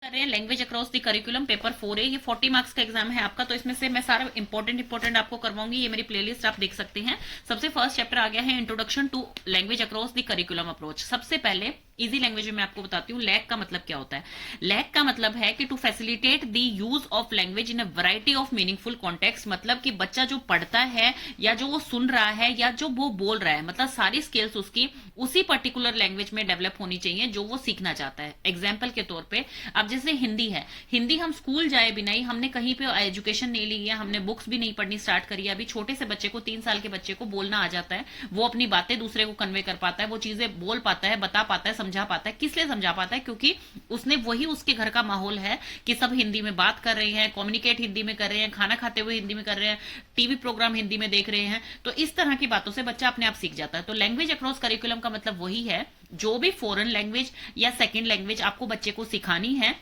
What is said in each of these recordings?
कर रहे हैं language across the curriculum paper 4A। ये 40 मार्क्स का एग्जाम है आपका, तो इसमें से मैं सारा इंपॉर्टेंट आपको करवाऊंगी। ये मेरी प्लेलिस्ट आप देख सकते हैं। सबसे फर्स्ट चैप्टर आ गया है introduction to language across the curriculum approach. सबसे पहले इजी लैंग्वेज में मैं आपको बताती हूँ लैग का मतलब क्या होता है। लैग का मतलब है कि to facilitate the use of language in a variety of meaningful context. मतलब कि बच्चा जो पढ़ता है या जो वो सुन रहा है या जो वो बोल रहा है, मतलब सारी स्किल्स उसकी उसी पर्टिकुलर लैंग्वेज में डेवलप होनी चाहिए जो वो सीखना चाहता है। एग्जाम्पल के तौर पे अब जैसे हिंदी है, हिंदी हम स्कूल जाए बिना ही, हमने कहीं पे एजुकेशन नहीं ली है, हमने बुक्स भी नहीं पढ़नी स्टार्ट करी है, अभी छोटे से बच्चे को 3 साल के बच्चे को बोलना आ जाता है, वो अपनी बातें दूसरे को कन्वे कर पाता है, वो चीजें बोल पाता है, बता पाता है, समझा पाता है। किस लिए समझा पाता है? क्योंकि उसने वही उसके घर का माहौल है कि सब हिंदी में बात कर रहे हैं, कम्युनिकेट हिंदी में कर रहे हैं, खाना खाते हुए हिंदी में कर रहे हैं, टीवी प्रोग्राम हिंदी में देख रहे हैं। तो इस तरह की बातों से बच्चा अपने आप सीख जाता है। तो लैंग्वेज अक्रॉस करिकुलम का मतलब वही है, जो भी फॉरेन लैंग्वेज या सेकेंड लैंग्वेज आपको बच्चे को सिखानी है,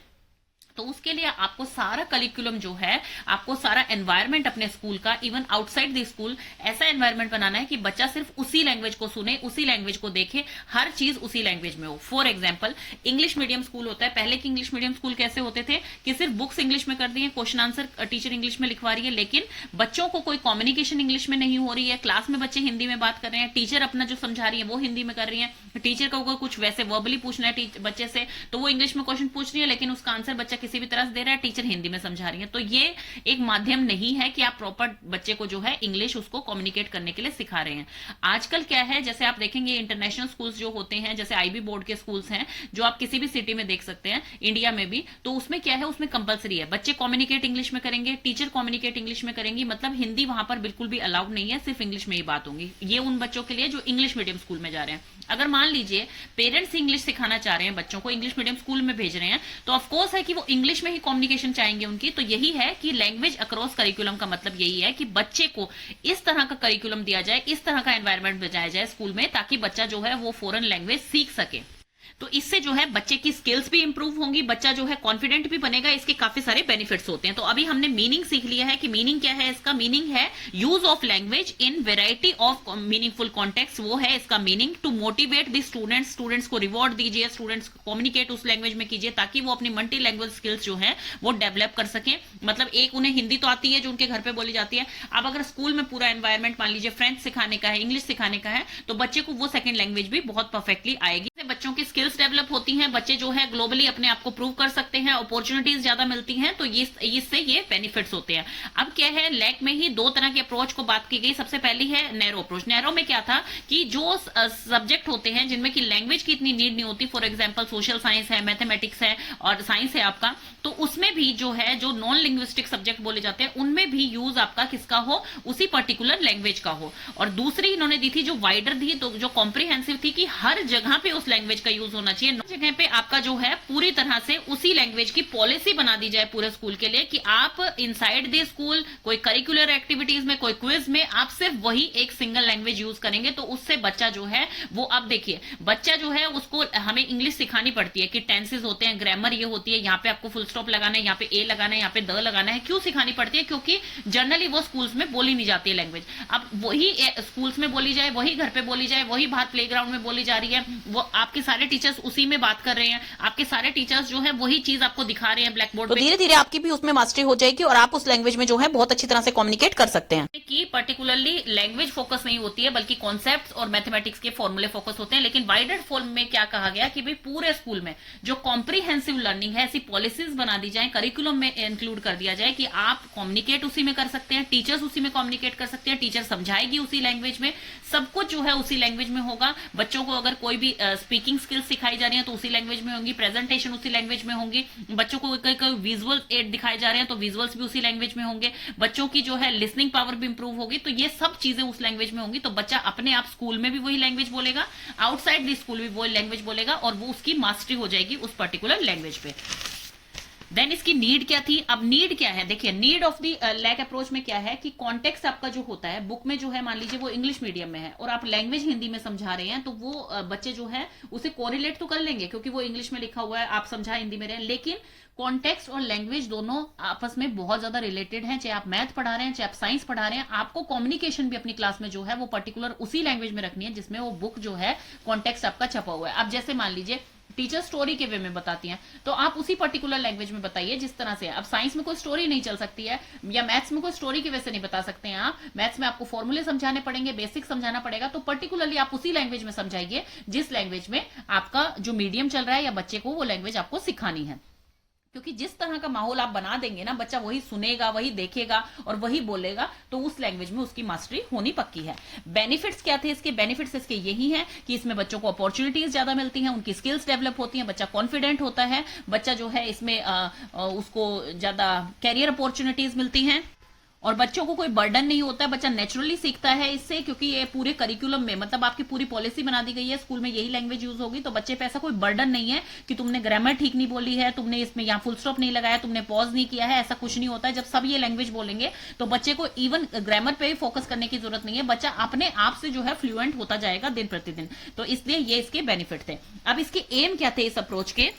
तो उसके लिए आपको सारा करिकुलम जो है, आपको सारा एनवायरनमेंट अपने स्कूल का, इवन आउटसाइड द स्कूल, ऐसा एनवायरनमेंट बनाना है कि बच्चा सिर्फ उसी लैंग्वेज को सुने, उसी लैंग्वेज को देखे, हर चीज उसी लैंग्वेज में हो। For example English medium school होता है। पहले के इंग्लिश मीडियम स्कूल कैसे होते थे कि सिर्फ बुक्स इंग्लिश में कर दी है, क्वेश्चन आंसर टीचर इंग्लिश में लिखवा रही है, लेकिन बच्चों को कोई कम्युनिकेशन इंग्लिश में नहीं हो रही है। क्लास में बच्चे हिंदी में बात कर रहे हैं, टीचर अपना जो समझा रही है वो हिंदी में कर रही है, टीचर को कुछ वैसे वर्बली पूछना है बच्चे से, तो वो इंग्लिश में क्वेश्चन पूछ रही है, लेकिन उसका आंसर बच्चा किसी भी तरह से दे रहा है, टीचर हिंदी में समझा रही है। तो ये एक माध्यम नहीं है कि आप प्रॉपर बच्चे को जो है इंग्लिश उसको कम्युनिकेट करने के लिए सिखा रहे हैं। आजकल क्या है, जैसे आप देखेंगे इंटरनेशनल स्कूल्स जो होते हैं, जैसे आईबी बोर्ड के स्कूल्स हैं जो आप किसी भी सिटी में देख सकते हैं इंडिया में भी, तो उसमें क्या है, उसमें कंपलसरी है बच्चे कम्युनिकेट इंग्लिश में करेंगे, टीचर कम्युनिकेट इंग्लिश में करेंगी, मतलब हिंदी वहां पर बिल्कुल भी अलाउड नहीं है, सिर्फ इंग्लिश में ही बात होंगी। ये उन बच्चों के लिए जो इंग्लिश मीडियम स्कूल में जा रहे हैं। अगर मान लीजिए पेरेंट्स इंग्लिश सिखाना चाह रहे हैं, बच्चों को इंग्लिश मीडियम स्कूल में भेज रहे हैं, तो ऑफकोर्स है कि वो इंग्लिश में ही कम्युनिकेशन चाहेंगे उनकी। तो यही है कि लैंग्वेज अक्रॉस करिकुलम का मतलब यही है कि बच्चे को इस तरह का करिकुलम दिया जाए, इस तरह का एनवायरनमेंट बनाया जाए स्कूल में, ताकि बच्चा जो है वो फॉरेन लैंग्वेज सीख सके। तो इससे जो है बच्चे की स्किल्स भी इंप्रूव होंगी, बच्चा जो है कॉन्फिडेंट भी बनेगा, इसके काफी सारे बेनिफिट्स होते हैं। तो अभी हमने मीनिंग सीख लिया है कि मीनिंग क्या है। इसका मीनिंग है use of language in variety of meaningful context, वो है इसका meaning. To motivate the students, students को रिवॉर्ड दीजिए, स्टूडेंट्स कम्युनिकेट उस लैंग्वेज में कीजिए ताकि वो अपनी मल्टी लैंग्वेज स्किल्स जो है वो डेवलप कर सके। मतलब एक उन्हें हिंदी तो आती है जो उनके घर पे बोली जाती है, अब अगर स्कूल में पूरा एनवायरमेंट मान लीजिए फ्रेंच सिखाने का है, इंग्लिश सिखाने का है, तो बच्चे को वो सेकंड लैंग्वेज भी बहुत परफेक्टली आएगी। बच्चों की स्किल्स डेवलप होती हैं, बच्चे जो है ग्लोबली अपने आप को प्रूव कर सकते हैं, अपॉर्चुनिटीज ज्यादा मिलती हैं, तो इससे ये बेनिफिट्स होते हैं। अब क्या है, लैक में ही दो तरह के अप्रोच को बात की गई। सबसे पहली है नैरो अप्रोच। नैरो में क्या था कि जो सब्जेक्ट होते हैं जिनमें की लैंग्वेज की इतनी नीड नहीं होती, फॉर एग्जाम्पल सोशल साइंस है, मैथमेटिक्स है और साइंस है आपका, तो उसमें भी जो है जो नॉन लिंग्विस्टिक सब्जेक्ट बोले जाते हैं उनमें भी यूज आपका किसका हो, उसी पर्टिकुलर लैंग्वेज का हो। और दूसरी इन्होंने दी थी जो वाइडर थी, तो जो कॉम्प्रिहेंसिव थी कि हर जगह पे उस लैंग्वेज का यूज होना चाहिए। जगह पे आपका जो है पूरी तरह से उसी लैंग्वेज की पॉलिसी बना दी जाए पूरे स्कूल के लिए कि आप इनसाइड द स्कूल कोई करिकुलर एक्टिविटीज में, कोई क्विज में आप सिर्फ वही एक सिंगल लैंग्वेज यूज करेंगे। तो उससे बच्चा जो है वो, अब देखिए बच्चा जो है उसको हमें इंग्लिश सिखानी पड़ती है कि टेंसेस होते हैं, ग्रामर ये होती है, यहाँ पे आपको फुल स्टॉप लगाना है, यहाँ पे ए लगाना है, यहाँ पे द लगाना है। क्यों सिखानी पड़ती है? क्योंकि जनरली वो स्कूल्स में बोली नहीं जाती है लैंग्वेज। अब वही स्कूल्स में बोली जाए, वही घर पे बोली जाए, वही बाहर प्लेग्राउंड में बोली जा रही है, वो आपके सारे टीचर्स उसी में बात कर रहे हैं, आपके सारे टीचर्स जो है वही चीज आपको दिखा रहे हैं ब्लैक बोर्ड तो पे। धीरे धीरे आपकी भी उसमें मास्टरी हो जाएगी और आप उस लैंग्वेज में जो है बहुत अच्छी तरह से कम्युनिकेट कर सकते हैं। कि पर्टिकुलरली लैंग्वेज फोकस नहीं होती है बल्कि कॉन्सेप्ट्स और मैथमेटिक्स के फॉर्मूले फोकस होते हैं। लेकिन वाइडर फॉर्म में क्या कहा गया कि भाई पूरे स्कूल में जो कॉम्प्रिहेंसिव लर्निंग है, ऐसी पॉलिसीज बना दी जाए, करिकुलम में इंक्लूड कर दिया जाए कि आप कम्युनिकेट उसी में कर सकते हैं, टीचर्स उसी में कम्युनिकेट कर सकते हैं, टीचर समझाएगी उसी लैंग्वेज में, सब कुछ जो है उसी लैंग्वेज में होगा। बच्चों को अगर कोई भी स्पीकिंग स्किल्स सिखाई जा रही है तो उसी लैंग्वेज में होंगी, प्रेजेंटेशन उसी लैंग्वेज में होंगी, बच्चों को कई कई विजुअल एड दिखाए जा रहे हैं तो विजुअल्स भी उसी लैंग्वेज में होंगे, बच्चों की जो है लिसनिंग पावर भी इंप्रूव होगी। तो ये सब चीजें उस लैंग्वेज में होंगी, तो बच्चा अपने आप स्कूल में भी वही लैंग्वेज बोलेगा, आउटसाइड द स्कूल भी वही लैंग्वेज बोलेगा और वो उसकी मास्टरी हो जाएगी उस पर्टिकुलर लैंग्वेज पे। देन इसकी नीड क्या थी? अब नीड क्या है, देखिए need of the LAC approach में क्या है कि कॉन्टेक्स्ट आपका जो होता है बुक में जो है, मान लीजिए वो इंग्लिश मीडियम में है और आप लैंग्वेज हिंदी में समझा रहे हैं, तो वो बच्चे जो है उसे कोरिलेट तो कर लेंगे क्योंकि वो इंग्लिश में लिखा हुआ है, आप समझा हिंदी में रहे हैं, लेकिन कॉन्टेक्स्ट और लैंग्वेज दोनों आपस में बहुत ज्यादा रिलेटेड हैं। चाहे आप मैथ पढ़ा रहे हैं, चाहे आप साइंस पढ़ा रहे हैं, आपको कम्युनिकेशन भी अपनी क्लास में जो है वो पर्टिकुलर उसी लैंग्वेज में रखनी है जिसमें वो बुक जो है कॉन्टेक्स्ट आपका छपा हुआ है। अब जैसे मान लीजिए टीचर स्टोरी के वे में बताती हैं, तो आप उसी पर्टिकुलर लैंग्वेज में बताइए जिस तरह से। अब साइंस में कोई स्टोरी नहीं चल सकती है, या मैथ्स में कोई स्टोरी की वजह से नहीं बता सकते हैं आप। मैथ्स में आपको फॉर्मूले समझाने पड़ेंगे, बेसिक समझाना पड़ेगा, तो पर्टिकुलरली आप उसी लैंग्वेज में समझाइए जिस लैंग्वेज में आपका जो मीडियम चल रहा है या बच्चे को वो लैंग्वेज आपको सिखानी है। क्योंकि जिस तरह का माहौल आप बना देंगे ना, बच्चा वही सुनेगा, वही देखेगा और वही बोलेगा, तो उस लैंग्वेज में उसकी मास्टरी होनी पक्की है। बेनिफिट्स क्या थे इसके? बेनिफिट्स इसके यही हैं कि इसमें बच्चों को अपॉर्चुनिटीज ज्यादा मिलती हैं, उनकी स्किल्स डेवलप होती हैं, बच्चा कॉन्फिडेंट होता है, बच्चा जो है इसमें उसको ज्यादा कैरियर अपॉर्चुनिटीज मिलती हैं, और बच्चों को कोई बर्डन नहीं होता है, बच्चा नेचुरली सीखता है इससे। क्योंकि ये पूरे करिकुलम में, मतलब आपकी पूरी पॉलिसी बना दी गई है, स्कूल में यही लैंग्वेज यूज होगी, तो बच्चे पे ऐसा कोई बर्डन नहीं है कि तुमने ग्रामर ठीक नहीं बोली है, तुमने इसमें यहाँ फुल स्टॉप नहीं लगाया, तुमने पॉज नहीं किया है, ऐसा कुछ नहीं होता है। जब सब ये लैंग्वेज बोलेंगे तो बच्चे को इवन ग्रामर पे ही फोकस करने की जरूरत नहीं है, बच्चा अपने आप से जो है फ्लुएंट होता जाएगा दिन प्रतिदिन। तो इसलिए ये इसके बेनिफिट थे। अब इसके एम क्या थे इस अप्रोच के?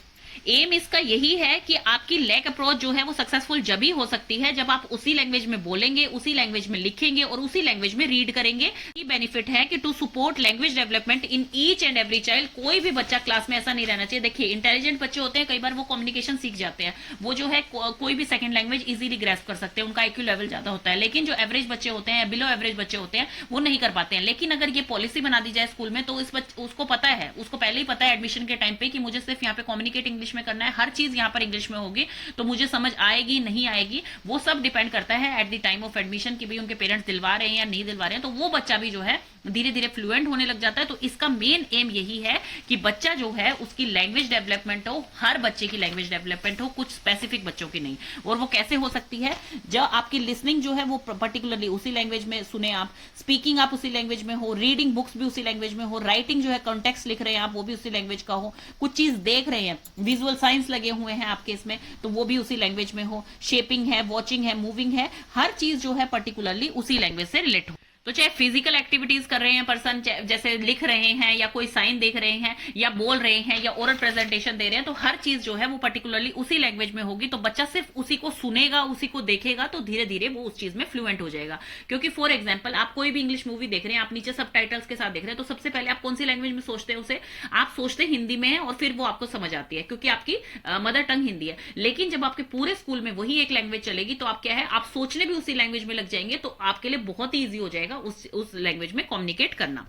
एम इसका यही है कि आपकी लैक अप्रोच जो है वो सक्सेसफुल जब ही हो सकती है जब आप उसी लैंग्वेज में बोलेंगे, उसी लैंग्वेज में लिखेंगे और उसी लैंग्वेज में रीड करेंगे। ये बेनिफिट है कि to support language development in each and every child. कोई भी बच्चा क्लास में ऐसा नहीं रहना चाहिए। देखिए, इंटेलिजेंट बच्चे होते हैं, कई बार वो कम्युनिकेशन सीख जाते हैं, वो जो है कोई भी सेकंड लैंग्वेज इजीली ग्रैस्प कर सकते हैं, उनका आईक्यू लेवल ज्यादा होता है। लेकिन जो एवरेज बच्चे होते हैं, बिलो एवरेज बच्चे होते हैं, वो नहीं कर पाते हैं। लेकिन अगर ये पॉलिसी बना दी जाए स्कूल में, तो उसको पता है, उसको पहले ही पता है एडमिशन के टाइम पे कि मुझे सिर्फ यहाँ पे कम्युनिकेट इंग्लिश में करना है, हर चीज यहाँ पर इंग्लिश में होगी, तो मुझे समझ आएगी नहीं आएगी वो सब डिपेंड करता है at the time of admission कि भाई उनके पेरेंट्स दिलवा रहे हैं या नहीं दिलवा रहे हैं। तो वो बच्चा भी जो है धीरे धीरे फ्लुएंट होने लग जाता है। तो इसका मेन एम यही है कि बच्चा जो है उसकी लैंग्वेज डेवलपमेंट हो, हर बच्चे की लैंग्वेज डेवलपमेंट हो, कुछ स्पेसिफिक बच्चों की नहीं। और वो कैसे हो सकती है? जब आपकी लिसनिंग जो है वो पर्टिकुलरली उसी लैंग्वेज में सुने आप, स्पीकिंग आप उसी लैंग्वेज में हो, रीडिंग बुक्स भी उसी लैंग्वेज में हो, राइटिंग जो है कॉन्टेक्स्ट लिख रहे हैं आप वो भी उसी लैंग्वेज का हो, कुछ चीज देख रहे हैं, विजुअल साइंस लगे हुए हैं आपके इसमें, तो वो भी उसी लैंग्वेज में हो, शेपिंग है, वॉचिंग है, मूविंग है, हर चीज जो है पर्टिकुलरली उसी लैंग्वेज से रिलेट हो। तो चाहे फिजिकल एक्टिविटीज कर रहे हैं पर्सन, जैसे लिख रहे हैं या कोई साइन देख रहे हैं या बोल रहे हैं या ओरल प्रेजेंटेशन दे रहे हैं, तो हर चीज जो है वो पर्टिकुलरली उसी लैंग्वेज में होगी। तो बच्चा सिर्फ उसी को सुनेगा, उसी को देखेगा, तो धीरे धीरे वो उस चीज में फ्लुएंट हो जाएगा। क्योंकि फॉर एग्जाम्पल आप कोई भी इंग्लिश मूवी देख रहे हैं, आप नीचे सबटाइटल्स के साथ देख रहे हैं, तो सबसे पहले आप कौन सी लैंग्वेज में सोचते हैं उसे? आप सोचते हिंदी में है, और फिर वो आपको समझ आती है क्योंकि आपकी मदर टंग हिंदी है। लेकिन जब आपके पूरे स्कूल में वही एक लैंग्वेज चलेगी, तो आप क्या है, आप सोचने भी उसी लैंग्वेज में लग जाएंगे, तो आपके लिए बहुत ही ईजी हो जाएगा उस लैंग्वेज में कम्युनिकेट करना।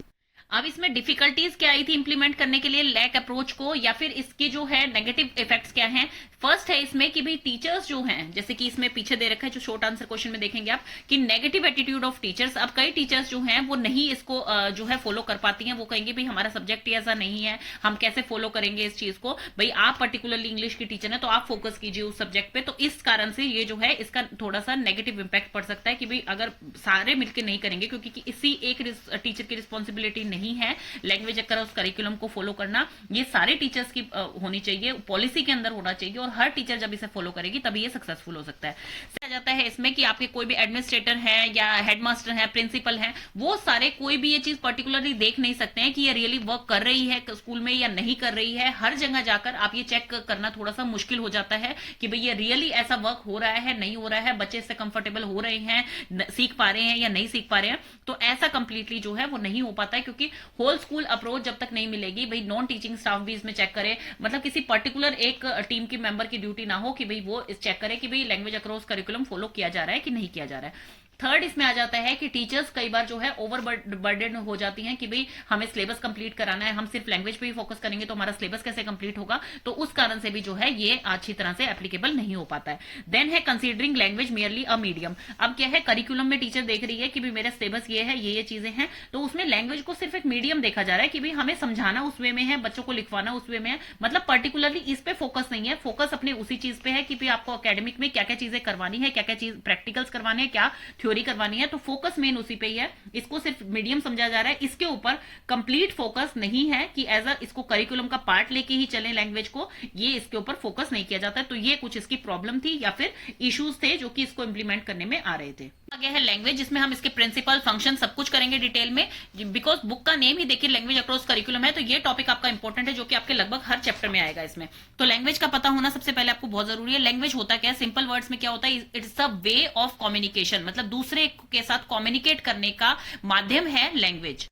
अब इसमें डिफिकल्टीज क्या आई थी इंप्लीमेंट करने के लिए लैक अप्रोच को, या फिर इसके जो है नेगेटिव इफेक्ट्स क्या हैं? फर्स्ट है इसमें कि भाई टीचर्स जो हैं, जैसे कि इसमें पीछे दे रखा है जो शॉर्ट आंसर क्वेश्चन में देखेंगे आप कि नेगेटिव एटीट्यूड ऑफ टीचर्स। अब कई टीचर्स जो हैं वो नहीं इसको जो है फॉलो कर पाती हैं। वो कहेंगे भाई हमारा सब्जेक्ट ही ऐसा नहीं है, हम कैसे फॉलो करेंगे इस चीज को? भाई आप पर्टिकुलरली इंग्लिश की टीचर है तो आप फोकस कीजिए उस सब्जेक्ट पे। तो इस कारण से ये जो है इसका थोड़ा सा नेगेटिव इंपैक्ट पड़ सकता है कि भाई अगर सारे मिलकर नहीं करेंगे, क्योंकि इसी एक टीचर की रिस्पॉन्सिबिलिटी नहीं है लैंग्वेज अक्रॉस करिकुलम को फॉलो करना, ये सारे टीचर्स की होनी चाहिए, पॉलिसी के अंदर होना चाहिए, और हर टीचर जब इसे फॉलो करेगी तभी ये सक्सेसफुल हो सकता है। आ जाता है इसमें कि आपके कोई भी एडमिनिस्ट्रेटर है या हेडमास्टर है, प्रिंसिपल है, वो सारे कोई भी ये चीज पर्टिकुलरली देख नहीं सकते हैं कि ये रियली वर्क कर रही है स्कूल में या नहीं कर रही है। हर जगह जाकर आप ये चेक करना थोड़ा सा मुश्किल हो जाता है कि भाई ये रियली ऐसा वर्क हो रहा है, नहीं हो रहा है, बच्चे इससे कंफर्टेबल हो रहे हैं, सीख पा रहे हैं या नहीं सीख पा रहे हैं। तो ऐसा कंप्लीटली जो है वो नहीं हो पाता है, क्योंकि होल स्कूल अप्रोच जब तक नहीं मिलेगी, भाई नॉन टीचिंग स्टाफ भी इसमें चेक करे, मतलब किसी पर्टिकुलर एक टीम की मेंबर की ड्यूटी ना हो कि भाई वो इस चेक करे कि भाई लैंग्वेज अक्रॉस करिकुलम फॉलो किया जा रहा है कि नहीं किया जा रहा है। थर्ड इसमें आ जाता है कि टीचर्स कई बार जो है ओवर बर्डन हो जाती हैं कि भाई हमें सिलेबस कंप्लीट कराना है, हम सिर्फ लैंग्वेज पे ही फोकस करेंगे तो हमारा सिलेबस कैसे कंप्लीट होगा? तो उस कारण से भी जो है ये अच्छी तरह से एप्लीकेबल नहीं हो पाता है। देन है considering language merely a medium. अब क्या है, करिकुलम में टीचर देख रही है कि भाई मेरा सिलेबस ये है, ये चीजें हैं, तो उसमें लैंग्वेज को सिर्फ एक मीडियम देखा जा रहा है कि भाई हमें समझाना उस वे में है, बच्चों को लिखवाना उस वे में है, मतलब पर्टिकुलरली इस पे फोकस नहीं है। फोकस अपने उसी चीज पे है कि भाई आपको अकेडमिक में क्या क्या चीजें करवानी है, क्या क्या चीज प्रैक्टिकल्स करवानी है, क्या थ्योरी करवानी है, तो फोकस मेन उसी पे ही है। इसको सिर्फ मीडियम समझा जा रहा है, इसके ऊपर कंप्लीट फोकस नहीं है कि एज अ इसको करिकुलम का पार्ट लेके ही चले लैंग्वेज को, ये इसके ऊपर फोकस नहीं किया जाता है। तो ये कुछ इसकी प्रॉब्लम थी या फिर इश्यूज थे जो कि इसको इंप्लीमेंट करने में आ रहे थे। आगे है लैंग्वेज, जिसमें हम इसके प्रिंसिपल, फंक्शन सब कुछ करेंगे डिटेल में, बिकॉज बुक का नेम ही देखिए लैंग्वेज अक्रॉस करिकुलम है, तो ये टॉपिक आपका इंपॉर्टेंट है जो कि आपके लगभग हर चैप्टर में आएगा इसमें। तो लैंग्वेज का पता होना सबसे पहले आपको बहुत जरूरी है। लैंग्वेज होता क्या है, सिंपल वर्ड्स में क्या होता है, it's a way of communication, मतलब दूसरे के साथ कम्युनिकेट करने का माध्यम है लैंग्वेज।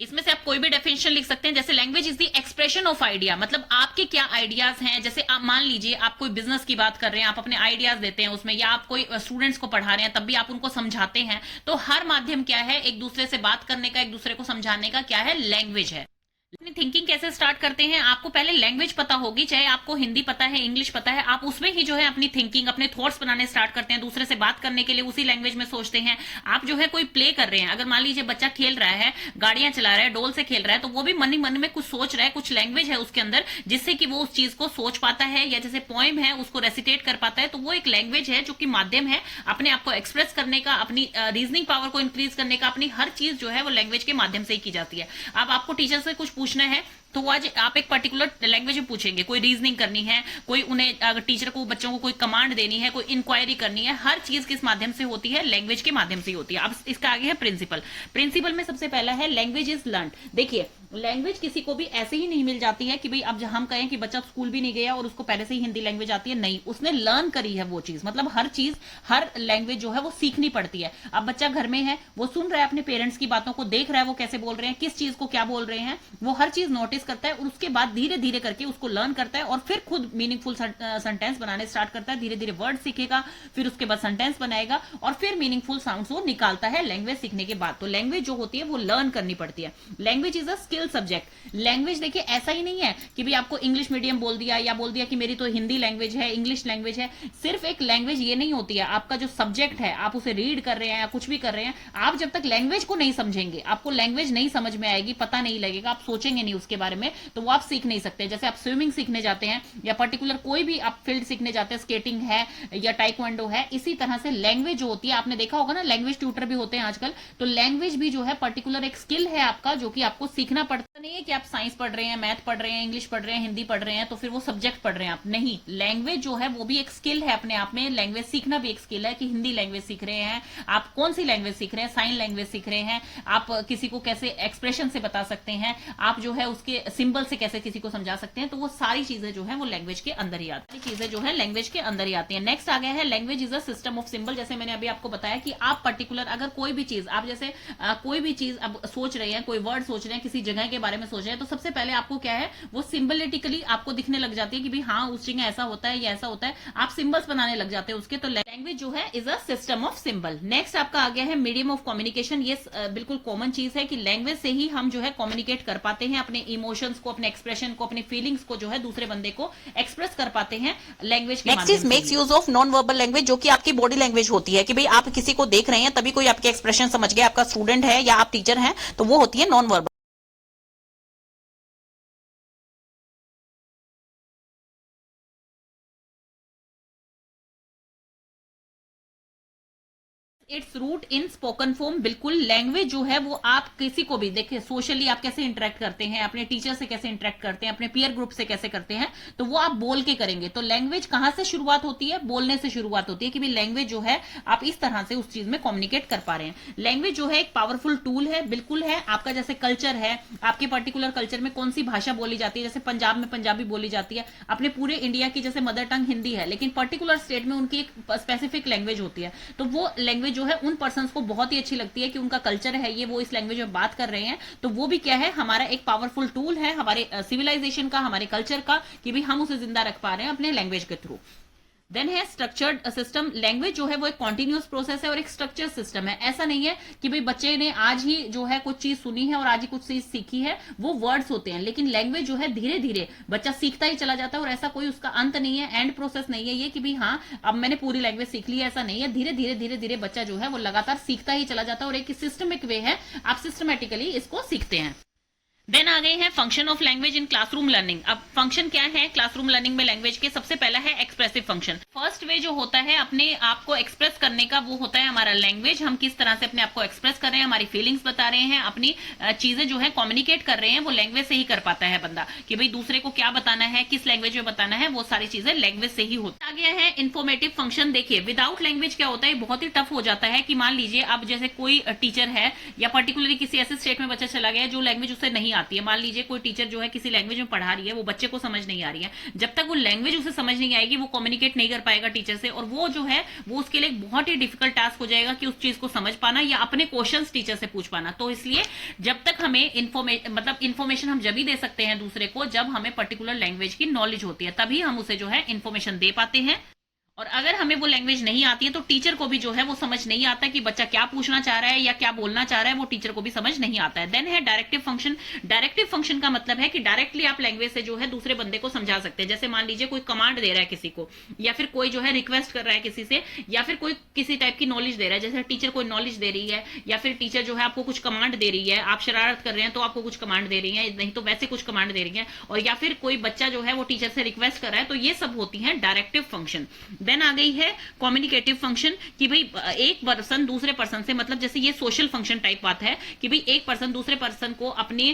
इसमें से आप कोई भी डेफिनेशन लिख सकते हैं, जैसे language is the expression of idea, मतलब आपके क्या आइडियाज हैं। जैसे आप मान लीजिए आप कोई बिजनेस की बात कर रहे हैं, आप अपने आइडियाज देते हैं उसमें, या आप कोई स्टूडेंट्स को पढ़ा रहे हैं तब भी आप उनको समझाते हैं। तो हर माध्यम क्या है, एक दूसरे से बात करने का, एक दूसरे को समझाने का क्या है, लैंग्वेज है। अपनी थिंकिंग कैसे स्टार्ट करते हैं, आपको पहले लैंग्वेज पता होगी, चाहे आपको हिंदी पता है, इंग्लिश पता है, आप उसमें ही जो है अपनी थिंकिंग, अपने थॉट्स बनाने स्टार्ट करते हैं, दूसरे से बात करने के लिए उसी लैंग्वेज में सोचते हैं। आप जो है कोई प्ले कर रहे हैं, अगर मान लीजिए बच्चा खेल रहा है, गाड़ियां चला रहा है, डोल से खेल रहा है, तो वो भी मन ही मन में कुछ सोच रहा है, कुछ लैंग्वेज है उसके अंदर जिससे कि वो उस चीज को सोच पाता है, या जैसे पोएम है उसको रेसिटेट कर पाता है। तो वो एक लैंग्वेज है जो कि माध्यम है अपने आप को एक्सप्रेस करने का, अपनी रीजनिंग पावर को इंक्रीज करने का, अपनी हर चीज जो है वो लैंग्वेज के माध्यम से ही की जाती है। अब आपको टीचर से कुछ पूछना है तो आज आप एक पर्टिकुलर लैंग्वेज में पूछेंगे, कोई रीजनिंग करनी है, कोई उन्हें अगर टीचर को बच्चों को कोई कमांड देनी है, कोई इंक्वायरी करनी है, हर चीज किस माध्यम से होती है, लैंग्वेज के माध्यम से ही होती है। अब इसका आगे है प्रिंसिपल। प्रिंसिपल में सबसे पहला है लैंग्वेज इज लर्न। देखिए लैंग्वेज किसी को भी ऐसे ही नहीं मिल जाती है कि भाई अब हम कहें कि बच्चा स्कूल भी नहीं गया और उसको पहले से ही हिंदी लैंग्वेज आती है, नहीं, उसने लर्न करी है वो चीज। मतलब हर चीज, हर लैंग्वेज जो है वो सीखनी पड़ती है। अब बच्चा घर में है, वो सुन रहा है अपने पेरेंट्स की बातों को, देख रहा है वो कैसे बोल रहे हैं, किस चीज को क्या बोल रहे हैं, वो हर चीज नोटिस करता है और उसके बाद धीरे धीरे करके उसको लर्न करता है और फिर खुद मीनिंगफुल सेंटेंस बनाने स्टार्ट करता है। धीरे धीरे वर्ड सीखेगा, फिर उसके बाद सेंटेंस बनाएगा और फिर मीनिंगफुल साउंड्स वो निकालता है लैंग्वेज सीखने के बाद। तो लैंग्वेज जो होती है वो लर्न करनी पड़ती है। Language is a skill subject. Language देखिए ऐसा ही नहीं है कि भाई आपको इंग्लिश मीडियम बोल दिया या बोल दिया कि मेरी तो हिंदी लैंग्वेज है, इंग्लिश लैंग्वेज है। सिर्फ एक लैंग्वेज ये नहीं होती है, आपका जो सब्जेक्ट है, आप उसे रीड कर रहे हैं या कुछ भी कर रहे हैं, आप जब तक लैंग्वेज को नहीं समझेंगे, आपको लैंग्वेज नहीं समझ में आएगी, पता नहीं लगेगा, आप सोचेंगे नहीं उसके बारे में, तो वो आप सीख नहीं सकते। जैसे आप स्विमिंग सीखने जाते हैं या पर्टिकुलर कोई भी आप फील्ड सीखने जाते हैं, स्केटिंग है या टाइक्वांडो है, इसी तरह से लैंग्वेज जो होती है, आपने देखा होगा ना लैंग्वेज ट्यूटर भी होते हैं आजकल। तो लैंग्वेज भी जो है पर्टिकुलर एक स्किल है आपका, जो कि आपको सीखना पड़ता नहीं है कि आप साइंस पढ़ रहे हैं, मैथ पढ़ रहे हैं, इंग्लिश पढ़ रहे हैं, हिंदी पढ़ रहे हैं तो फिर वो सब्जेक्ट पढ़ रहे हैं आप, नहीं। लैंग्वेज जो है वो भी एक स्किल है अपने आप में। लैंग्वेज सीखना भी एक स्किल है कि हिंदी लैंग्वेज सीख रहे हैं, आप कौन सी लैंग्वेज सीख रहे हैं, साइन लैंग्वेज सीख रहे हैं, आप किसी को कैसे एक्सप्रेशन से बता सकते हैं, आप जो है उसके सिंबल से कैसे किसी को समझा सकते हैं। तो वो सारी चीजें जो है वो लैंग्वेज के अंदर ही आती है, चीजें जो है लैंग्वेज के अंदर ही आती है। नेक्स्ट आ गया है language is a system of symbol. जैसे मैंने अभी आपको बताया कि आप पर्टिकुलर अगर कोई भी चीज, आप जैसे कोई भी चीज अब सोच रहे हैं, कोई वर्ड सोच रहे हैं, किसी जगह के बारे में सोच रहे हैं, तो सबसे पहले आपको क्या है वो सिंबलिटिकली आपको दिखने लग जाती है कि भाई हाँ उस जगह ऐसा होता है या ऐसा होता है, आप सिंबल्स बनाने लग जाते हैं उसके। तो लैंग्वेज जो है is a system of symbol. Next आपका आ गया है मीडियम ऑफ कम्युनिकेशन। ये बिल्कुल कॉमन चीज है कि लैंग्वेज से ही हम जो है कम्युनिकेट कर पाते हैं, अपने इमोशंस को, अपने एक्सप्रेशन को, अपनी फीलिंग्स को जो है दूसरे बंदे को एक्सप्रेस कर पाते हैं लैंग्वेज के next is makes use of non verbal language, जो कि आपकी बॉडी लैंग्वेज होती है कि भाई आप किसी को देख रहे हैं तभी कोई आपके एक्सप्रेशन समझ गया, आपका स्टूडेंट है या आप टीचर हैं, तो वो होती है non verbal. It's root in spoken form. बिल्कुल लैंग्वेज जो है वो आप किसी को भी देखिए, सोशली आप कैसे इंटरेक्ट करते हैं, अपने टीचर से कैसे इंटरेक्ट करते हैं, अपने पीयर ग्रुप से कैसे करते हैं, तो वो आप बोल के करेंगे। तो लैंग्वेज कहां से शुरुआत होती है, बोलने से शुरुआत होती है कि भाई लैंग्वेज जो है आप इस तरह से उस चीज में कम्युनिकेट कर पा रहे हैं। लैंग्वेज जो है एक पावरफुल टूल है, बिल्कुल है। आपका जैसे कल्चर है, आपके पर्टिकुलर कल्चर में कौन सी भाषा बोली जाती है, जैसे पंजाब में पंजाबी बोली जाती है, अपने पूरे इंडिया की जैसे मदर टंग हिंदी है, लेकिन पर्टिकुलर स्टेट में उनकी एक स्पेसिफिक लैंग्वेज होती है। तो वो लैंग्वेज जो है उन पर्सन को बहुत ही अच्छी लगती है कि उनका कल्चर है ये, वो इस लैंग्वेज में बात कर रहे हैं। तो वो भी क्या है, हमारा एक पावरफुल टूल है हमारे सिविलाइजेशन का, हमारे कल्चर का, कि भी हम उसे जिंदा रख पा रहे हैं अपने लैंग्वेज के थ्रू। देन है स्ट्रक्चर्ड सिस्टम। लैंग्वेज जो है वो एक कॉन्टिन्यूअस प्रोसेस है और एक स्ट्रक्चर सिस्टम है। ऐसा नहीं है कि भाई बच्चे ने आज ही जो है कुछ चीज सुनी है और आज ही कुछ चीज सीखी है, वो वर्ड्स होते हैं। लेकिन लैंग्वेज जो है धीरे धीरे बच्चा सीखता ही चला जाता है और ऐसा कोई उसका अंत नहीं है, एंड प्रोसेस नहीं है ये कि भाई हाँ अब मैंने पूरी लैंग्वेज सीख ली है, ऐसा नहीं है। धीरे धीरे धीरे धीरे बच्चा जो है वो लगातार सीखता ही चला जाता है और एक सिस्टमिक वे है, आप सिस्टमेटिकली इसको सीखते हैं। देन आ गए हैं function of language in classroom learning. अब फंक्शन क्या है क्लासरूम लर्निंग में लैंग्वेज के, सबसे पहला है एक्सप्रेसिव फंक्शन। फर्स्ट वे जो होता है अपने आप को एक्सप्रेस करने का, वो होता है हमारा लैंग्वेज। हम किस तरह से अपने आप को एक्सप्रेस कर रहे हैं, हमारी फीलिंग्स बता रहे हैं, अपनी चीजें जो है कम्युनिकेट कर रहे हैं, वो लैंग्वेज से ही कर पाता है बंदा, कि भाई दूसरे को क्या बताना है, किस लैंग्वेज में बताना है, वो सारी चीजें लैंग्वेज से ही होती है। आ गया है इन्फॉर्मेटिव फंक्शन। देखिए विदाउट लैंग्वेज क्या होता है, बहुत ही टफ हो जाता है कि मान लीजिए अब जैसे कोई टीचर है या पर्टिकुलरली किसी ऐसे स्टेट में बच्चा चला गया जो लैंग्वेज उसे नहीं नहीं आती है, मान लीजिए कोई टीचर जो है किसी लैंग्वेज में पढ़ा रही है, वो बच्चे को समझ नहीं आ रही है, जब तक वो लैंग्वेज उसे समझ नहीं आएगी वो कम्युनिकेट नहीं कर पाएगा टीचर से, और वो जो है वो उसके लिए बहुत ही डिफिकल्ट टास्क हो जाएगा कि उस चीज को समझ पाना या अपने क्वेश्चंस टीचर से पूछ पाना। तो इसलिए जब तक हमें इन्फॉर्मेशन हम जब ही दे सकते हैं दूसरे को जब हमें पर्टिकुलर लैंग्वेज की नॉलेज होती है, तभी हम उसे जो है इन्फॉर्मेशन दे पाते हैं। और अगर हमें वो लैंग्वेज नहीं आती है तो टीचर को भी जो है वो समझ नहीं आता कि बच्चा क्या पूछना चाह रहा है या क्या बोलना चाह रहा है, वो टीचर को भी समझ नहीं आता है। देन है डायरेक्टिव फंक्शन। डायरेक्टिव फंक्शन का मतलब है कि डायरेक्टली आप लैंग्वेज से जो है दूसरे बंदे को समझा सकते हैं। जैसे मान लीजिए कोई कमांड दे रहा है किसी को, या फिर कोई जो है रिक्वेस्ट कर रहा है किसी से, या फिर कोई किसी टाइप की नॉलेज दे रहा है, जैसे टीचर कोई नॉलेज दे रही है, या फिर टीचर जो है आपको कुछ कमांड दे रही है, आप शरारत कर रहे हैं तो आपको कुछ कमांड दे रही है, नहीं तो वैसे कुछ कमांड दे रही है, और या फिर कोई बच्चा जो है वो टीचर से रिक्वेस्ट कर रहा है, तो ये सब होती है डायरेक्टिव फंक्शन। देन आ गई है कम्युनिकेटिव फंक्शन कि भाई एक पर्सन दूसरे पर्सन से, मतलब जैसे ये सोशल फंक्शन टाइप बात है कि भाई एक पर्सन दूसरे पर्सन को अपने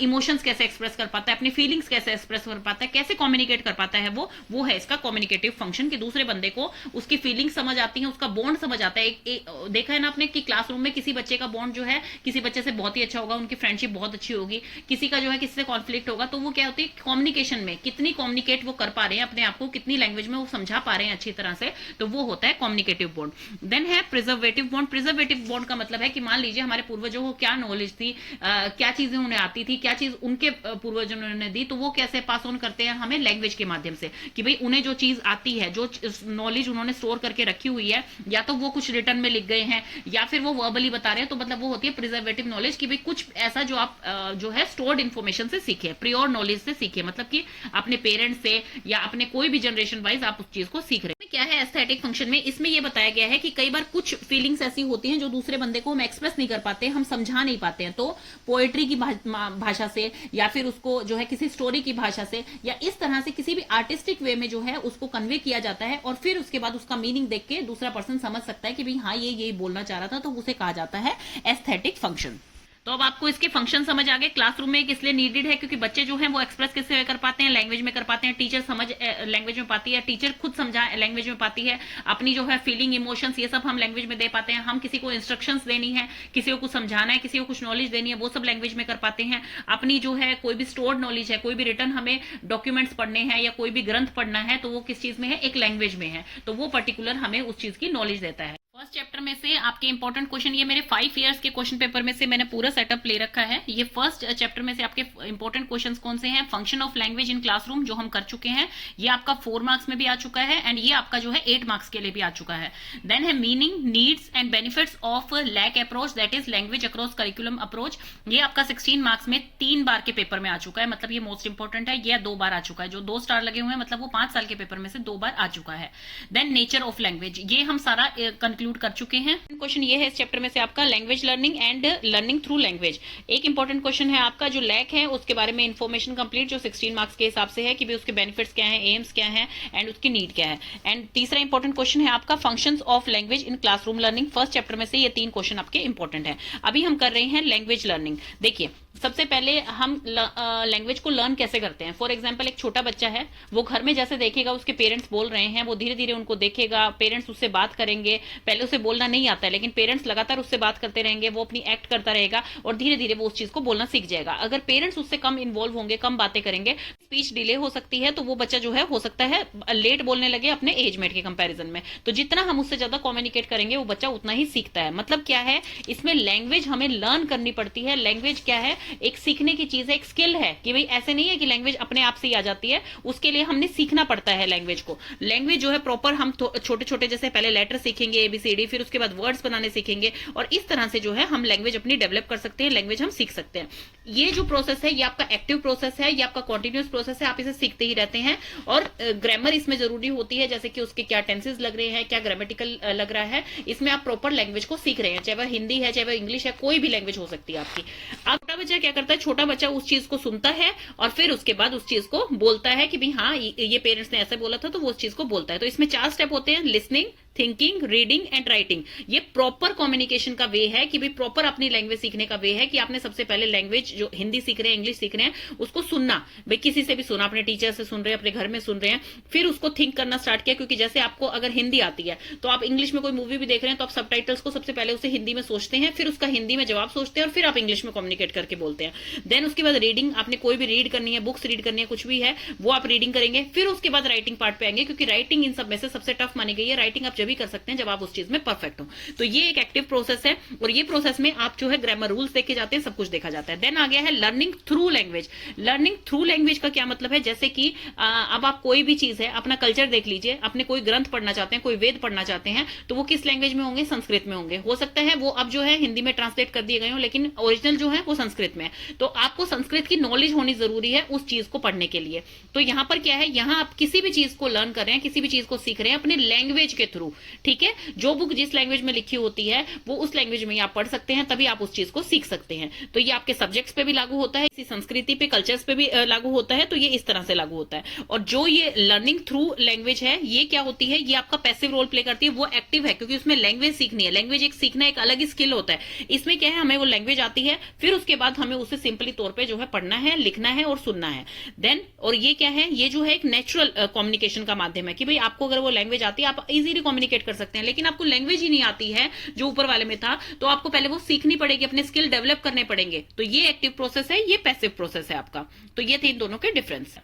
इमोशंस कैसे एक्सप्रेस कर पाता है, अपनी फीलिंग्स कैसे एक्सप्रेस कर पाता है, कैसे कम्युनिकेट कर पाता है, वो है इसका कम्युनिकेटिव फंक्शन कि दूसरे बंदे को उसकी फीलिंग्स समझ आती है, उसका बॉन्ड समझ आता है। देखा है ना आपने कि क्लासरूम में किसी बच्चे का बॉन्ड जो है किसी बच्चे से बहुत ही अच्छा होगा, उनकी फ्रेंडशिप बहुत अच्छी होगी, किसी का जो है किसी से कॉन्फ्लिक्ट होगा, तो वो क्या होती है कम्युनिकेशन में कितनी कम्युनिकेट वो कर पा रहे हैं अपने आप को, कितनी लैंग्वेज में वो समझा पा रहे हैं अच्छी तरह से, तो वो होता है कम्युनिकेटिव बॉन्ड। देन है प्रिजर्वेटिव बॉन्ड। प्रिजर्वेटिव बॉन्ड का मतलब है कि मान लीजिए हमारे पूर्वजों को क्या नॉलेज थी, क्या चीजें उन्हें आती थी, क्या चीज उनके पूर्वजों ने दी, तो वो कैसे पास ऑन करते हैं हमें लैंग्वेज के माध्यम से कि भाई उन्हें जो चीज आती है, जो नॉलेज उन्होंने स्टोर करके रखी हुई है, या तो वो कुछ रिटर्न में लिख गए हैं या फिर वो वर्बली बता रहे हैं, तो मतलब वो होती है प्रिजर्वेटिव नॉलेज कि भाई कुछ ऐसा जो आप जो है स्टोर्ड इन्फॉर्मेशन से सीखे, प्योर नॉलेज से सीखे, मतलब कि अपने पेरेंट्स से या अपने कोई भी जनरेशन वाइज आप उस चीज को सीख रहे हैं। क्या है एस्थेटिक फंक्शन में, इसमें यह बताया गया है कि कई बार कुछ फीलिंग्स ऐसी होती हैं जो दूसरे बंदे को हम एक्सप्रेस नहीं कर पाते, हम समझा नहीं पाते हैं, तो पोएट्री की भाषा से या फिर उसको जो है किसी स्टोरी की भाषा से या इस तरह से किसी भी आर्टिस्टिक वे में जो है उसको कन्वे किया जाता है, और फिर उसके बाद उसका मीनिंग देख के दूसरा पर्सन समझ सकता है कि भाई हाँ ये यही बोलना चाह रहा था, तो उसे कहा जाता है एस्थेटिक फंक्शन। तो अब आपको इसके फंक्शन समझ आ गए। क्लासरूम में इसलिए नीडेड है क्योंकि बच्चे जो हैं वो एक्सप्रेस किससे कर पाते हैं, लैंग्वेज में कर पाते हैं, टीचर समझ लैंग्वेज में पाती है, टीचर खुद समझा लैंग्वेज में पाती है, अपनी जो है फीलिंग इमोशंस ये सब हम लैंग्वेज में दे पाते हैं, हम किसी को इंस्ट्रक्शंस देनी है, किसी को कुछ समझाना है, किसी को कुछ नॉलेज देनी है, वो सब लैंग्वेज में कर पाते हैं। अपनी जो है कोई भी स्टोर्ड नॉलेज है, कोई भी रिटर्न हमें डॉक्यूमेंट्स पढ़ने हैं या कोई भी ग्रंथ पढ़ना है, तो वो किस चीज में है, एक लैंग्वेज में है, तो वो पर्टिकुलर हमें उस चीज की नॉलेज देता है। फर्स्ट चैप्टर में से आपके इंपॉर्टेंट क्वेश्चन, ये मेरे 5 इयर्स के क्वेश्चन पेपर में से मैंने पूरा सेटअप ले रखा है। ये फर्स्ट चैप्टर में से आपके इंपॉर्टेंट क्वेश्चंस कौन से हैं, function of language in classroom जो हम कर चुके हैं, ये आपका 4 मार्क्स में भी आ चुका है, एंड ये आपका जो है 8 मार्क्स के लिए भी आ चुका है। देन है meaning, needs and benefits of LAC approach, that is language across curriculum approach, ये आपका 16 मार्क्स में 3 बार के पेपर में आ चुका है, मतलब ये मोस्ट इंपॉर्टेंट है, ये 2 बार आ चुका है, जो 2 स्टार लगे हुए हैं मतलब वो 5 साल के पेपर में से 2 बार आ चुका है। देन नेचर ऑफ लैंग्वेज, ये हम सारा कंक्लूड कर चुके हैं। क्वेश्चन ये है इस चैप्टर में से आपका language learning and learning through language. एक इंपॉर्टेंट क्वेश्चन है आपका जो लैक है उसके बारे में इंफॉर्मेशन कंप्लीट, जो 16 मार्क्स के हिसाब से है कि भी उसके बेनिफिट्स क्या है, एम्स क्या है एंड उसकी नीड क्या है। एंड तीसरा इंपॉर्टेंट क्वेश्चन है आपका functions of language in classroom learning. First chapter में से ये 3 क्वेश्चन आपके इंपॉर्टेंट है। अभी हम कर रहे हैं लैंग्वेज लर्निंग। देखिए सबसे पहले हम लैंग्वेज को लर्न कैसे करते हैं। फॉर एग्जाम्पल एक छोटा बच्चा है, वो घर में जैसे देखेगा उसके पेरेंट्स बोल रहे हैं, वो धीरे धीरे उनको देखेगा, पेरेंट्स उससे बात करेंगे, पहले उसे बोलना नहीं आता है लेकिन पेरेंट्स लगातार उससे बात करते रहेंगे, वो अपनी एक्ट करता रहेगा और धीरे धीरे वो उस चीज को बोलना सीख जाएगा। अगर पेरेंट्स उससे कम इन्वॉल्व होंगे, कम बातें करेंगे, स्पीच डिले हो सकती है, तो वो बच्चा जो है हो सकता है लेट बोलने लगे अपने एजमेट के कंपैरिजन में। तो जितना हम उससे ज्यादा कम्युनिकेट करेंगे वो बच्चा उतना ही सीखता है। मतलब क्या है, इसमें लैंग्वेज हमें लर्न करनी पड़ती है। लैंग्वेज क्या है, एक सीखने की चीज है, एक स्किल है कि भाई ऐसे नहीं है कि लैंग्वेज अपने आप से ही आ जाती है, उसके लिए हमने सीखना पड़ता है लैंग्वेज को। लैंग्वेज जो है प्रॉपर हम छोटे छोटे जैसे पहले लेटर सीखेंगे ABCD, फिर उसके बाद वर्ड्स बनाने सीखेंगे और इस तरह से जो है हम लैंग्वेज अपनी डेवलप कर सकते हैं, लैंग्वेज हम सीख सकते हैं। ये जो प्रोसेस है ये आपका एक्टिव प्रोसेस है, ये आपका कॉन्टिन्यूस प्रोसेस है, आप इसे सीखते ही रहते हैं। और ग्रामर इसमें जरूरी होती है, जैसे कि उसके क्या टेंसेस लग रहे हैं, क्या ग्रामेटिकल लग रहा है, इसमें आप प्रॉपर लैंग्वेज को सीख रहे हैं, चाहे वह हिंदी है, चाहे वह इंग्लिश है, कोई भी लैंग्वेज हो सकती है आपकी। अब छोटा बच्चा क्या करता है, छोटा बच्चा उस चीज को सुनता है और फिर उसके बाद उस चीज को बोलता है कि भाई हाँ ये पेरेंट्स ने ऐसे बोला था, तो वो उस चीज को बोलता है। तो इसमें 4 स्टेप होते हैं, listening, thinking, reading and writing. ये प्रॉपर कम्युनिकेशन का वे है कि भाई प्रॉपर अपनी लैंग्वेज सीखने का वे है कि आपने सबसे पहले लैंग्वेज जो हिंदी सीख रहे हैं, इंग्लिश सीख रहे हैं, उसको सुनना, भाई किसी से भी सुना, अपने टीचर से सुन रहे हैं, अपने घर में सुन रहे हैं, फिर उसको थिंक करना स्टार्ट किया। क्योंकि जैसे आपको अगर हिंदी आती है तो आप इंग्लिश में कोई मूवी भी देख रहे हैं तो आप सबटाइटल्स को सबसे पहले उसे हिंदी में सोचते हैं, फिर उसका हिंदी में जवाब सोचते हैं और फिर आप इंग्लिश में कम्युनिकेट करके बोलते हैं। देन उसके बाद रीडिंग, आपने कोई भी रीड करनी है, बुक्स रीड करनी है, कुछ भी है वो आप रीडिंग करेंगे। फिर उसके बाद राइटिंग पार्ट पे आएंगे, क्योंकि राइटिंग इन सब में से सबसे टफ मानी गई है। राइटिंग आप जब भी कर सकते हैं जब आप उस चीज में परफेक्ट हो। तो ये एक एक्टिव प्रोसेस है और ये प्रोसेस में आप जो है ग्रामर रूल्स देखे जाते हैं, सब कुछ देखा जाता है। देन आ गया है learning through language. Learning through language का क्या मतलब है, जैसे कि अब आप कोई भी चीज है, अपना कल्चर देख लीजिए, अपने कोई ग्रंथ पढ़ना चाहते हैं, कोई वेद पढ़ना चाहते हैं, तो वो किस लैंग्वेज में होंगे, संस्कृत में होंगे। हो सकता है वो अब जो है हिंदी में ट्रांसलेट कर दिए गए हो, लेकिन ओरिजिनल जो है वो संस्कृत में है। तो आपको संस्कृत की नॉलेज होनी जरूरी है उस चीज को पढ़ने के लिए। तो यहां पर क्या है, यहां आप किसी भी चीज को लर्न कर रहे हैं, किसी भी चीज को सीख रहे हैं अपने लैंग्वेज के थ्रू, ठीक है। जो बुक जिस लैंग्वेज में लिखी होती है वो उस लैंग्वेज में आप पढ़ सकते हैं, तभी आप उस चीज को सीख सकते हैं। तो ये आपके सब्जेक्ट्स पे भी लागू होता है, इसी संस्कृति पे, कल्चर्स पे भी लागू होता है। तो ये इस तरह से लागू होता है। और जो ये लर्निंग थ्रू लैंग्वेज है, ये क्या होती है, ये आपका पैसिव रोल प्ले करती है, वो एक्टिव है, क्योंकि उसमें लैंग्वेज सीखनी है। लैंग्वेज एक सीखना एक अलग ही स्किल होता है। इसमें क्या है, हमें वो लैंग्वेज आती है, फिर उसके बाद हमें उसे सिंपली तौर पे जो है पढ़ना है, लिखना है और सुनना है। देन और ये क्या है, ये जो है एक नेचुरल कम्युनिकेशन का माध्यम है कि भाई आपको अगर वो लैंग्वेज आती है आप इजीली कम्युनिकेट कर सकते हैं। लेकिन आपको लैंग्वेज ही नहीं आती है जो ऊपर वाले में था, तो आपको पहले वो सीखनी पड़ेगी, अपने स्किल डेवलप करने पड़ेंगे। तो ये एक्टिव प्रोसेस है, ये पैसिव प्रोसेस है आपका। तो ये थे इन दोनों के डिफरेंस।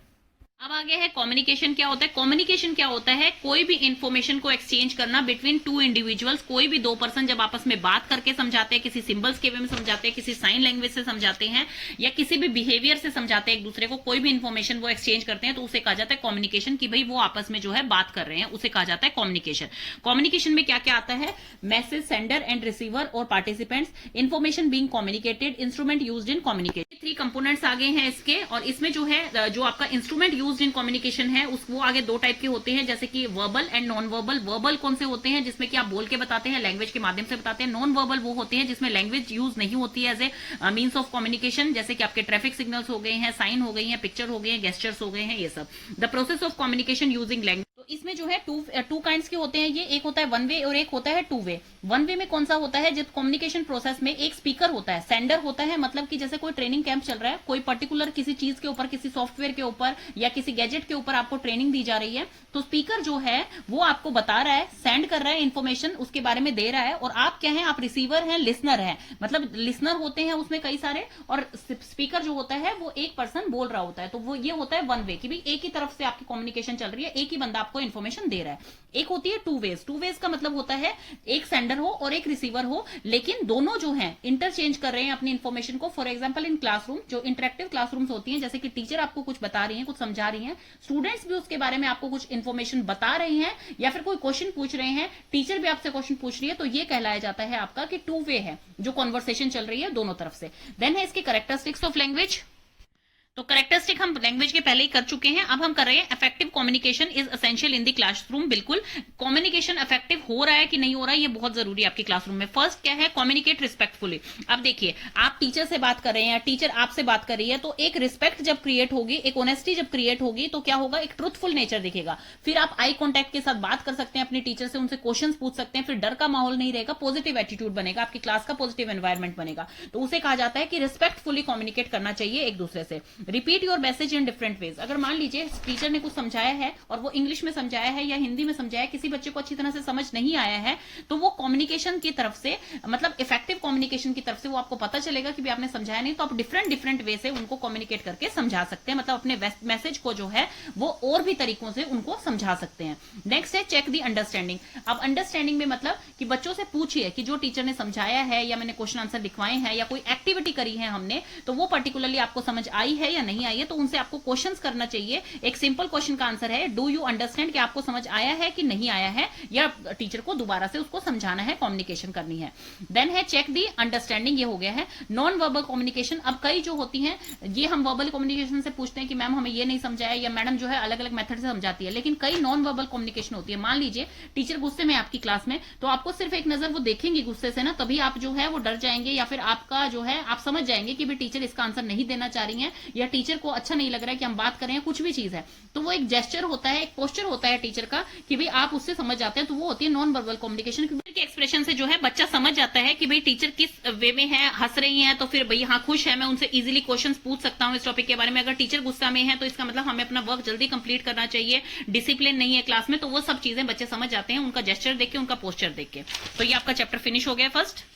अब आगे है कम्युनिकेशन क्या होता है। कम्युनिकेशन क्या होता है, कोई भी इंफॉर्मेशन को एक्सचेंज करना बिटवीन टू इंडिविजुअल्स। कोई भी दो पर्सन जब आपस में बात करके समझाते हैं, किसी सिंबल्स के वे में समझाते हैं, किसी साइन लैंग्वेज से समझाते हैं, या किसी भी बिहेवियर से समझाते हैं एक दूसरे को, कोई भी इंफॉर्मेशन वो एक्सचेंज करते हैं, तो उसे कहा जाता है कम्युनिकेशन, कि भाई वो आपस में जो है बात कर रहे हैं, उसे कहा जाता है कम्युनिकेशन। कम्युनिकेशन में क्या क्या आता है, मैसेज, सेंडर एंड रिसीवर और participants, information being communicated, instrument used in communication. 3 components आ गए हैं इसके। और इसमें जो है, जो आपका इंस्ट्रूमेंट यूज्ड इन कम्युनिकेशन है वो आगे 2 टाइप के होते हैं, जैसे कि verbal and non verbal. Verbal कौन से होते हैं, जिसमें कि आप बोल के बताते हैं, लैंग्वेज के माध्यम से बताते हैं। नॉन वर्बल वो होते हैं जिसमें लैंग्वेज यूज नहीं होती है as a means of communication, जैसे कि आपके ट्रैफिक सिग्नल्स हो गए हैं, साइन हो गई हैं, पिक्चर हो गए हैं, गेस्चर्स हो गए हैं, ये सब। The process of communication using language. तो इसमें जो है टू काइंड्स के होते हैं ये। एक होता है वन वे और एक होता है टू वे। वन वे में कौन सा होता है, जब कम्युनिकेशन प्रोसेस में एक स्पीकर होता है, सेंडर होता है, मतलब कि जैसे कोई ट्रेनिंग कैंप चल रहा है, कोई पर्टिकुलर किसी चीज के ऊपर, किसी सॉफ्टवेयर के ऊपर या किसी गैजेट के ऊपर आपको ट्रेनिंग दी जा रही है, तो स्पीकर जो है वो आपको बता रहा है, सेंड कर रहा है इन्फॉर्मेशन, उसके बारे में दे रहा है। और आप क्या है, आप रिसीवर हैं, लिसनर है, मतलब लिसनर होते हैं उसमें कई सारे, और स्पीकर जो होता है वो एक पर्सन बोल रहा होता है। तो वो ये होता है वन वे, कि भाई एक ही तरफ से आपकी कम्युनिकेशन चल रही है, एक ही बंदा आपको इन्फॉर्मेशन दे रहा है। एक होती है टू वेज। टू वेज का मतलब होता है एक सेंडर हो और एक रिसीवर हो, लेकिन दोनों जो हैं इंटरचेंज कर रहे हैं अपनी इन्फॉर्मेशन को। फॉर एग्जांपल इन क्लासरूम, जो इंटरेक्टिव क्लासरूम्स होती हैं, जैसे कि टीचर आपको कुछ बता रही हैं, कुछ समझा रही हैं, स्टूडेंट्स भी उसके बारे में आपको कुछ इन्फॉर्मेशन बता रहे हैं, या फिर कोई क्वेश्चन पूछ रहे हैं, टीचर भी आपसे क्वेश्चन पूछ रही है, तो ये कहलाया जाता है आपका कि टू वे है, जो कॉन्वर्सेशन चल रही है दोनों तरफ से। देन है इसके कैरेक्टरिस्टिक्स ऑफ लैंग्वेज। तो कैरेक्टरिस्टिक हम लैंग्वेज के पहले ही कर चुके हैं, अब हम कर रहे हैं effective communication is essential in the classroom. बिल्कुल, कम्युनिकेशन इफेक्टिव हो रहा है कि नहीं हो रहा है, ये बहुत जरूरी है आपकी क्लासरूम में। फर्स्ट क्या है, कम्युनिकेट रिस्पेक्टफुली। अब देखिए, आप टीचर से बात कर रहे हैं, टीचर आपसे बात कर रही है, तो एक रिस्पेक्ट जब क्रिएट होगी, एक ऑनेस्टी जब क्रिएट होगी, तो क्या होगा, एक ट्रूथफुल नेचर दिखेगा। फिर आप आई कॉन्टैक्ट के साथ बात कर सकते हैं अपने टीचर से, उनसे क्वेश्चन पूछ सकते हैं, फिर डर का माहौल नहीं रहेगा, पॉजिटिव एटीट्यूड बनेगा, आपकी क्लास का पॉजिटिव एनवायरमेंट बनेगा। तो उसे कहा जाता है कि रिस्पेक्टफुली कम्युनिकेट करना चाहिए एक दूसरे से। Repeat your message in different ways. अगर मान लीजिए टीचर ने कुछ समझाया है और वो इंग्लिश में समझाया है या हिंदी में समझाया है, किसी बच्चे को अच्छी तरह से समझ नहीं आया है, तो वो कम्युनिकेशन की तरफ से, मतलब इफेक्टिव कम्युनिकेशन की तरफ से वो आपको पता चलेगा कि भी आपने समझाया नहीं, तो आप डिफरेंट वे से उनको कम्युनिकेट करके समझा सकते हैं, मतलब अपने मैसेज को जो है वो और भी तरीकों से उनको समझा सकते हैं। नेक्स्ट है चेक दी अंडरस्टैंडिंग। अब अंडरस्टैंडिंग में मतलब कि बच्चों से पूछिए कि जो टीचर ने समझाया है या मैंने क्वेश्चन आंसर लिखवाए हैं या कोई एक्टिविटी करी है हमने, तो वो पर्टिकुलरली आपको समझ आई है या नहीं आई है, तो उनसे आपको क्वेश्चंस करना चाहिए। एक सिंपल क्वेश्चन का आंसर है डू यू अंडरस्टैंड, कि आपको समझ आया है कि नहीं आया है, या टीचर को दोबारा से उसको समझाना है, कम्युनिकेशन करनी है। देन है चेक दी अंडरस्टैंडिंग, ये हो गया है। नॉन वर्बल कम्युनिकेशन, अब कई जो होती हैं, ये हम वर्बल कम्युनिकेशन से पूछते हैं कि मैम हमें ये नहीं समझाया, या मैडम जो है अलग अलग मेथड से समझाती है, लेकिन कई नॉन वर्बल कम्युनिकेशन होती है। मान लीजिए टीचर गुस्से में आपकी क्लास में, तो आपको सिर्फ एक नजर वो देखेंगे गुस्से से ना, तभी आप जो है वो डर जाएंगे, या फिर आपका जो है आप समझ जाएंगे कि भी टीचर इसका आंसर नहीं देना चाह रही है, या या टीचर को अच्छा नहीं लग रहा है कि हम बात करें, कुछ भी चीज है, तो वो एक जेस्चर होता है, एक पोस्चर होता है टीचर का कि भाई आप उससे समझ जाते हैं, तो वो होती है नॉन वर्बल कम्युनिकेशन के एक्सप्रेशन से जो है बच्चा समझ जाता है कि भाई टीचर किस वे में है, हंस रही है तो फिर भाई हाँ खुश है, मैं उनसे इजीली क्वेश्चंस पूछ सकता हूँ इस टॉपिक के बारे में। अगर टीचर गुस्सा में है तो इसका मतलब हमें अपना वर्क जल्दी कंप्लीट करना चाहिए, डिसिप्लिन नहीं है क्लास में, तो वो सब चीजें बच्चे समझ जाते हैं उनका जेस्चर देख के, उनका पोस्चर देख के। तो ये आपका चैप्टर फिनिश हो गया फर्स्ट।